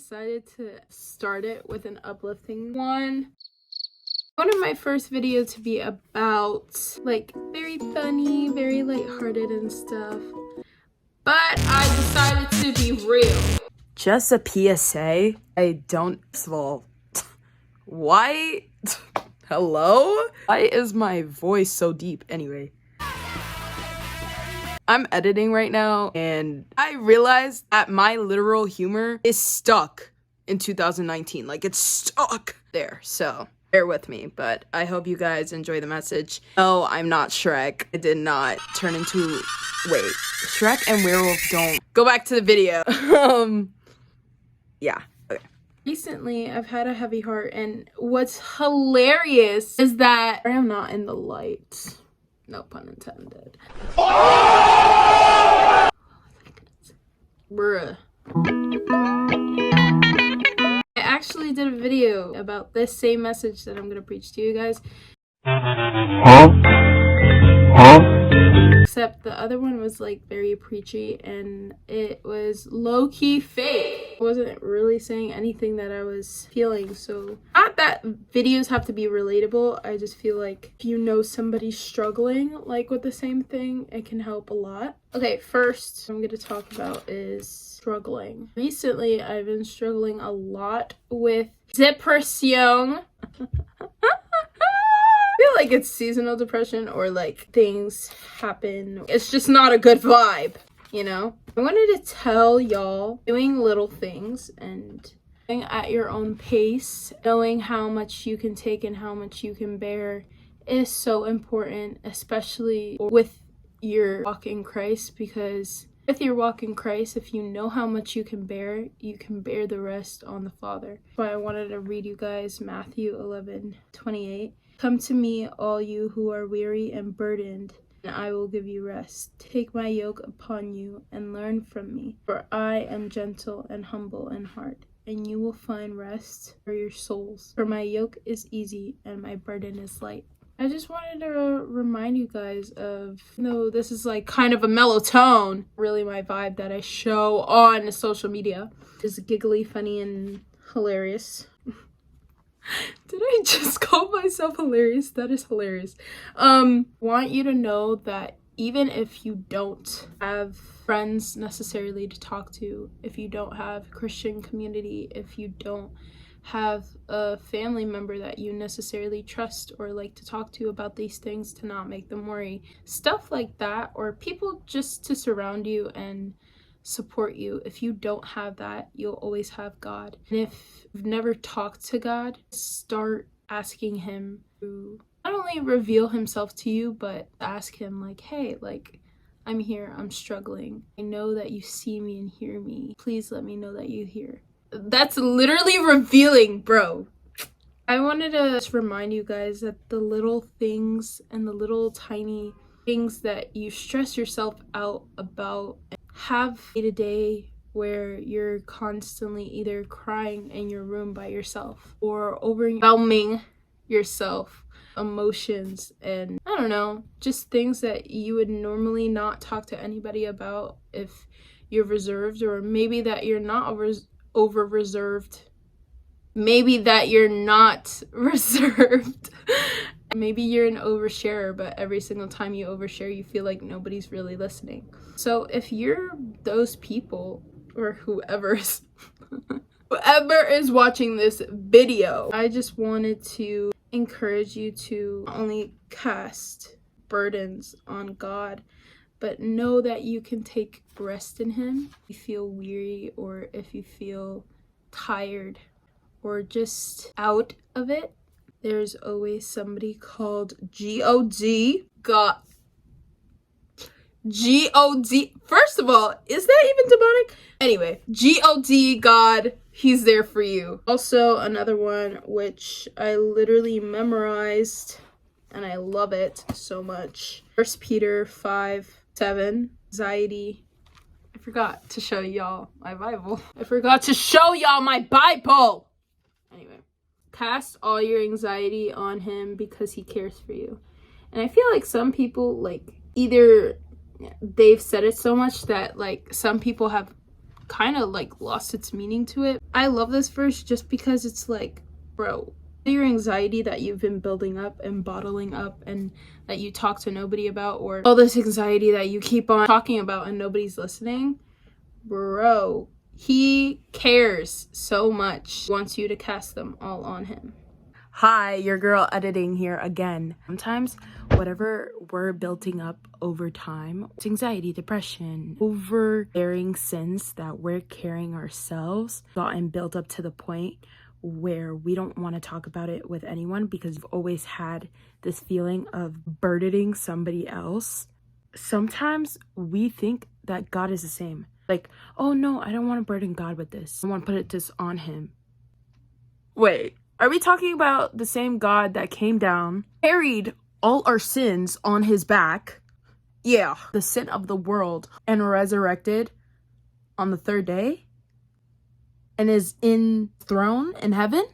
decided to start it with an uplifting one. I wanted my first video to be about like very funny, very lighthearted and stuff. But I decided to be real. Just a PSA. I don't, first of all, why? Hello? Why is my voice so deep? Anyway. I'm editing right now and I realized that my literal humor is stuck in 2019. Like, it's stuck there. So bear with me, but I hope you guys enjoy the message. No, I'm not Shrek. I did not turn into, wait, Shrek and Werewolf don't. Go back to the video. Yeah. Okay. Recently, I've had a heavy heart, and what's hilarious is that I am not in the light. No pun intended. Bruh. I actually did a video about this same message that I'm gonna preach to you guys. Except the other one was like very preachy and it was low-key fake. I wasn't really saying anything that I was feeling. So not that videos have to be relatable. I just feel like if you know somebody's struggling like with the same thing, it can help a lot. Okay, first I'm gonna talk about is struggling. Recently I've been struggling a lot with depression. I feel like it's seasonal depression or like things happen. It's just not a good vibe, you know? I wanted to tell y'all doing little things and going at your own pace, knowing how much you can take and how much you can bear is so important, especially with your walk in Christ, because with your walk in Christ, if you know how much you can bear the rest on the Father. So I wanted to read you guys Matthew 11:28. Come to me, all you who are weary and burdened, and I will give you rest. Take my yoke upon you and learn from me, for I am gentle and humble in heart, and you will find rest for your souls. For my yoke is easy and my burden is light. I just wanted to remind you guys of, no, this is like kind of a mellow tone, really my vibe that I show on social media. It's giggly, funny, and hilarious. Did I just call myself hilarious? That is hilarious. Want you to know that even if you don't have friends necessarily to talk to, if you don't have Christian community, if you don't have a family member that you necessarily trust or like to talk to about these things, to not make them worry, stuff like that, or people just to surround you and support you. If you don't have that, you'll always have God. And if you've never talked to God, start asking him to not only reveal himself to you, but ask him like, hey, like, I'm here, I'm struggling. I know that you see me and hear me. Please let me know that you hear. That's literally revealing, bro. I wanted to just remind you guys that the little things and the little tiny things that you stress yourself out about, have day-to-day where you're constantly either crying in your room by yourself or overwhelming yourself, emotions, and I don't know, just things that you would normally not talk to anybody about if you're reserved, or maybe that you're not over reserved, maybe that you're not reserved. Maybe you're an oversharer, but every single time you overshare, you feel like nobody's really listening. So if you're those people, or whoever is watching this video, I just wanted to encourage you to not only cast burdens on God, but know that you can take rest in him. If you feel weary, or if you feel tired, or just out of it, there's always somebody called G-O-D. God. G-O-D. First of all, is that even demonic? Anyway, G-O-D, God, he's there for you. Also, another one which I literally memorized, and I love it so much. 1 Peter 5:7, anxiety. I forgot to show y'all my Bible. Anyway. Cast all your anxiety on him because he cares for you. And I feel like some people, like, either they've said it so much that like some people have kind of like lost its meaning to it. I love this verse just because it's like, bro, your anxiety that you've been building up and bottling up and that you talk to nobody about, or all this anxiety that you keep on talking about and nobody's listening, bro, he cares so much. He wants you to cast them all on him. Hi, your girl editing here again. Sometimes whatever we're building up over time, it's anxiety, depression, overbearing sins that we're carrying ourselves, gotten built up to the point where we don't want to talk about it with anyone because we've always had this feeling of burdening somebody else. Sometimes we think that God is the same. Like, oh no, I don't want to burden God with this. I want to put this on him. Wait. Are we talking about the same God that came down, carried all our sins on his back? Yeah, the sin of the world, and resurrected on the third day? And is enthroned in heaven?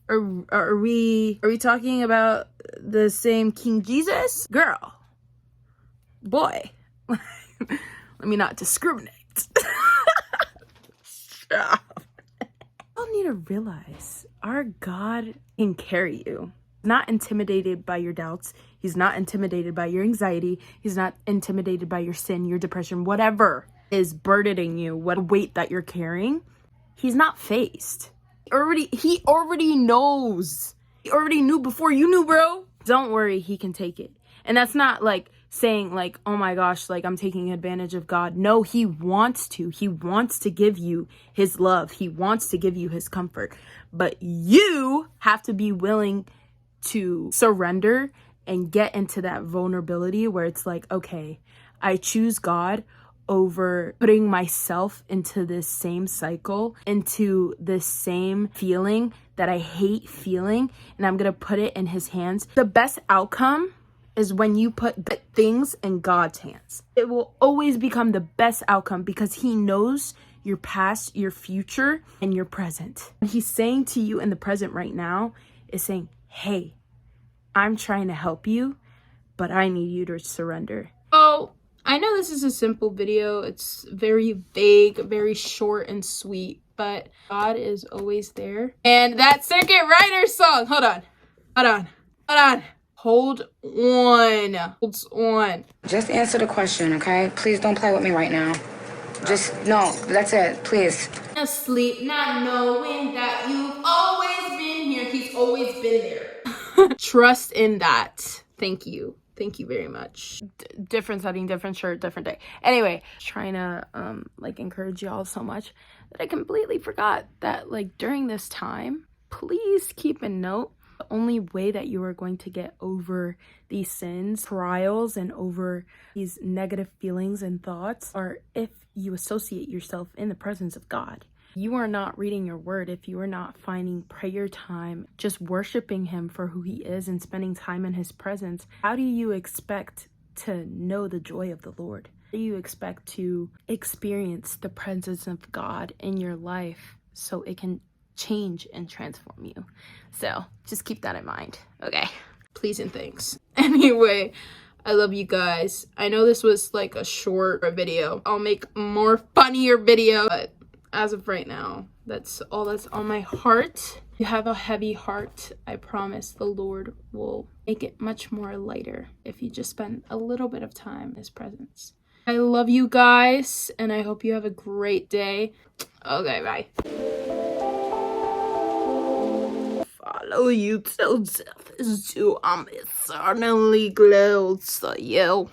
Or are we talking about the same King Jesus? Girl. Boy. Let me not discriminate. Stop. You need to realize our God can carry you. He's not intimidated by your doubts. He's not intimidated by your anxiety. He's not intimidated by your sin, your depression, whatever is burdening you, what weight that you're carrying. He's not faced. He already knows. He already knew before you knew, bro. Don't worry, he can take it. And that's not like saying like, oh my gosh, like I'm taking advantage of God. No, he wants to. He wants to give you his love. He wants to give you his comfort. But you have to be willing to surrender and get into that vulnerability where it's like, okay, I choose God over putting myself into this same cycle, into this same feeling that I hate feeling, and I'm gonna put it in his hands. The best outcome is when you put good things in God's hands. It will always become the best outcome because he knows your past, your future, and your present. What he's saying to you in the present right now is saying, hey, I'm trying to help you, but I need you to surrender. Oh, I know this is a simple video. It's very vague, very short and sweet, but God is always there. And that Circuit Rider song, hold on. Hold on. Just answer the question, okay? Please don't play with me right now. Just, no, that's it, please. Asleep, not knowing that you've always been here. He's always been there. Trust in that. Thank you. Thank you very much. Different setting, different shirt, different day. Anyway, trying to encourage y'all so much that I completely forgot that during this time, please keep a note. The only way that you are going to get over these sins, trials, and over these negative feelings and thoughts are if you associate yourself in the presence of God. You are not reading your word if you are not finding prayer time, just worshiping him for who he is and spending time in his presence. How do you expect to know the joy of the Lord? How do you expect to experience the presence of God in your life so it can change and transform you? So just keep that in mind. Okay. Please and thanks. Anyway, I love you guys. I know this was a short video. I'll make more funnier video, but as of right now, that's all that's on my heart. If you have a heavy heart, I promise the Lord will make it much more lighter if you just spend a little bit of time in his presence. I love you guys, and I hope you have a great day. Okay, bye. Follow you till death is too eternally close to you.